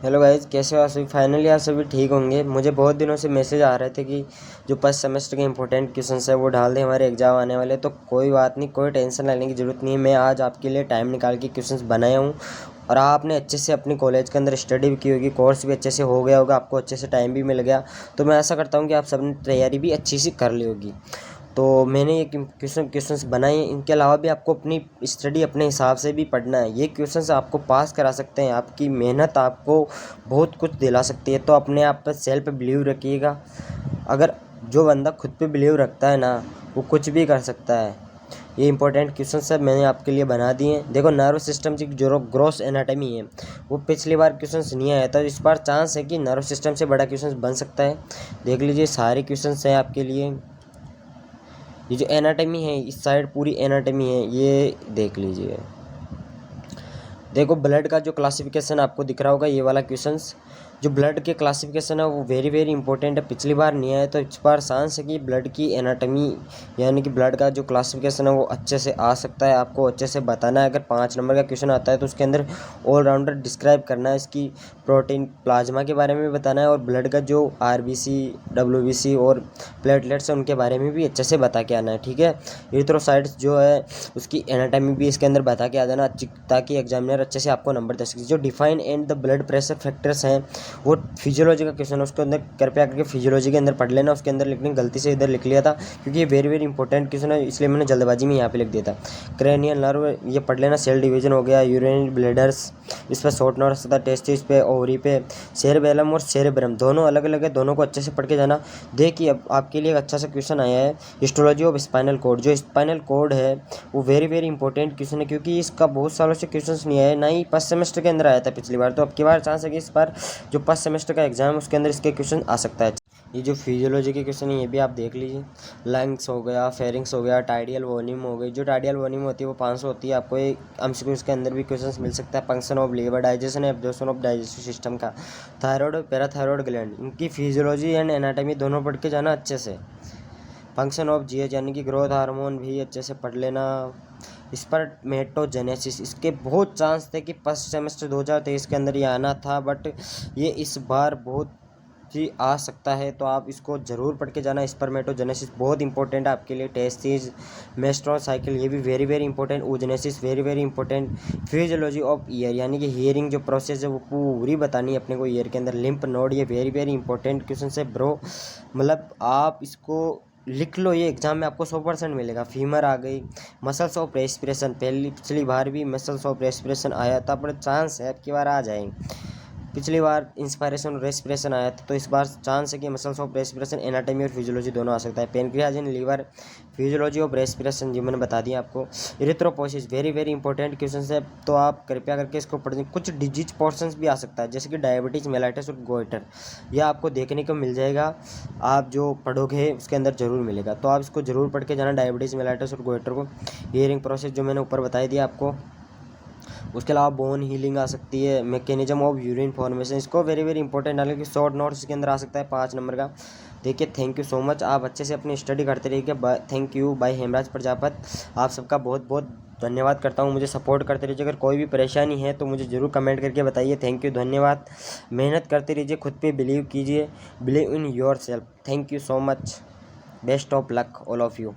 Hello guys, कैसे हो आप सभी। फाइनली आप सभी ठीक होंगे। मुझे बहुत दिनों से मैसेज आ रहे थे कि जो फर्स्ट सेमेस्टर के इंपॉर्टेंट क्वेश्चंस है वो डाल दें, हमारे एग्जाम आने वाले। तो कोई बात नहीं, कोई टेंशन लेने की ज़रूरत नहीं है। मैं आज आपके लिए टाइम निकाल के क्वेश्चंस बनाया हूँ और आपने अच्छे से अपनी कॉलेज के अंदर स्टडी भी की होगी, कोर्स भी अच्छे से हो गया होगा, आपको अच्छे से टाइम भी मिल गया। तो मैं ऐसा करता हूँ कि आप सबने तैयारी भी अच्छी सी कर ली होगी। तो मैंने ये क्वेश्चंस बनाए हैं। इनके अलावा भी आपको अपनी स्टडी अपने हिसाब से भी पढ़ना है। ये क्वेश्चंस आपको पास करा सकते हैं, आपकी मेहनत आपको बहुत कुछ दिला सकती है। तो अपने आप पर सेल्फ बिलीव रखिएगा। अगर जो बंदा खुद पे बिलीव रखता है ना, वो कुछ भी कर सकता है। ये इंपॉर्टेंट क्वेश्चन सब मैंने आपके लिए बना दिए हैं। देखो, नर्व सिस्टम की जो ग्रॉस एनाटॉमी है वो पिछली बार क्वेश्चंस नहीं आया था। इस बार चांस है कि नर्व सिस्टम से बड़ा क्वेश्चन बन सकता है। देख लीजिए, सारे क्वेश्चंस हैं आपके लिए। ये जो एनाटॉमी है, इस साइड पूरी एनाटॉमी है, ये देख लीजिए। देखो, ब्लड का जो क्लासिफिकेशन आपको दिख रहा होगा, ये वाला क्वेश्चंस जो ब्लड के क्लासिफिकेशन है वो वेरी वेरी इंपॉर्टेंट है। पिछली बार नहीं आया तो इस बार चांस है कि ब्लड की एनाटॉमी यानी कि ब्लड का जो क्लासिफिकेशन है वो अच्छे से आ सकता है। आपको अच्छे से बताना है। अगर 5 नंबर का क्वेश्चन आता है तो उसके अंदर ऑलराउंडर डिस्क्राइब करना है, इसकी प्रोटीन प्लाज्मा के बारे में भी बताना है और ब्लड का जो RBC WBC और प्लेटलेट्स है उनके बारे में भी अच्छे से बता के आना है। ठीक है, एरिथ्रोसाइट्स जो है उसकी एनाटॉमी भी इसके अंदर बता के आ जाना, ताकि एग्जामिनर अच्छे से आपको नंबर दे सके। जो define and the blood pressure factors हैं वो फिजियोलॉजी का क्वेश्चन है, उसके अंदर कृपया करके फिजियोलॉजी के अंदर पढ़ लेना। उसके अंदर लिखने गलती से इधर लिख लिया था क्योंकि ये वेरी वेरी इंपॉर्टेंट क्वेश्चन है, इसलिए मैंने जल्दबाजी में यहाँ पे लिख दिया था। क्रेनियल नर्व ये पढ़ लेना। सेल डिवीजन हो गया, यूरिनरी ब्लैडर्स इस पर शॉर्ट नर्व्स था, टेस्टिस पे, ओवरी पे, सेरेबेलम और सेरेब्रम दोनों अलग अलग है, दोनों को अच्छे से पढ़ के जाना। देखिए, अब आपके लिए एक अच्छा सा क्वेश्चन आया है, हिस्टोलॉजी ऑफ स्पाइनल कॉर्ड। जो स्पाइनल कॉर्ड है वो वेरी वेरी इंपॉर्टेंट क्वेश्चन है क्योंकि इसका बहुत सालों से क्वेश्चन नहीं आया, ना ही फर्स्ट सेमेस्टर के अंदर आया था पिछली बार। तो अब की बार चांस है कि इस बार जो फर्स्ट सेमेस्टर का एग्जाम है उसके अंदर इसके क्वेश्चन आ सकता है। ये जो फिजियोलॉजी के क्वेश्चन है ये भी आप देख लीजिए। लंग्स हो गया, फेरिंग्स हो गया, टाइडियल वॉल्यूम हो गई। जो टाइडियल वॉल्यूम होती है वो 500 होती है। आपको एक MCQ इसके अंदर भी क्वेश्चन मिल सकता है। Function of liver, digestion absorption of digestive system का, थायराइड और पैराथायराइड ग्लैंड, इनकी फिजियोलॉजी एंड एनाटॉमी दोनों पढ़ के जाना अच्छे से। फंक्शन ऑफ GH यानी कि ग्रोथ हार्मोन भी अच्छे से पढ़ लेना। स्पर्मेटोजेनेसिस, इसके बहुत चांस थे कि फर्स्ट सेमेस्टर 2023 के अंदर ये आना था, बट ये इस बार बहुत ही आ सकता है। तो आप इसको ज़रूर पढ़ के जाना। स्पर्मेटोजेनेसिस बहुत इंपॉर्टेंट है आपके लिए। टेस्टिस, मेस्ट्रुअल साइकिल ये भी very very important. oogenesis very very important. Physiology of year यानी कि हियरिंग जो प्रोसेस है वो पूरी बतानी है अपने को ईयर के अंदर। लिम्फ नोड ये वेरी वेरी इंपॉर्टेंट क्वेश्चन है ब्रो, मतलब आप इसको लिख लो, ये एग्जाम में आपको 100% मिलेगा। फीमर आ गई। मसल्स ऑफ रेस्पिरेशन, पिछली बार भी मसल्स ऑफ रेस्पिरेशन आया था, पर चांस है अब की बार आ जाएंगे। पिछली बार इंस्पायरेशन और रेस्पिरेशन आया था, तो इस बार चांस है कि मसल्स ऑफ रेस्पिरेशन, एनाटॉमी और फिजियोलॉजी दोनों आ सकता है। Pancreas in liver, physiology of respiration जो मैंने बता दिया आपको। Erythropoiesis very very important question है, तो आप कृपया करके इसको पढ़ दें। कुछ डिजीज पोर्शंस भी आ सकता है जैसे कि डायबिटीज, मेलाइटिस और गोइटर, यह आपको देखने को मिल जाएगा। आप जो पढ़ोगे उसके अंदर जरूर मिलेगा, तो आप इसको जरूर पढ़ के जाना, डायबिटीज, मेलाइटिस और गोइटर को। हियरिंग प्रोसेस जो मैंने ऊपर बताई दिया आपको। उसके अलावा बोन हीलिंग आ सकती है। मैकेनिज्म ऑफ यूरिन फॉर्मेशन, इसको वेरी वेरी इंपॉर्टेंट डालें कि शॉर्ट नोट्स के अंदर आ सकता है 5 नंबर का। देखिए, थैंक यू सो मच। आप अच्छे से अपनी स्टडी करते रहिए। Thank you bye Hemraj Prajapat. आप सबका बहुत बहुत धन्यवाद करता हूँ। मुझे सपोर्ट करते रहिए। अगर कोई भी परेशानी है तो मुझे ज़रूर कमेंट करके बताइए। थैंक यू, धन्यवाद। मेहनत करते रहिए, खुद पे बिलीव कीजिए, believe in your self. Thank you so much. Best of luck all of you.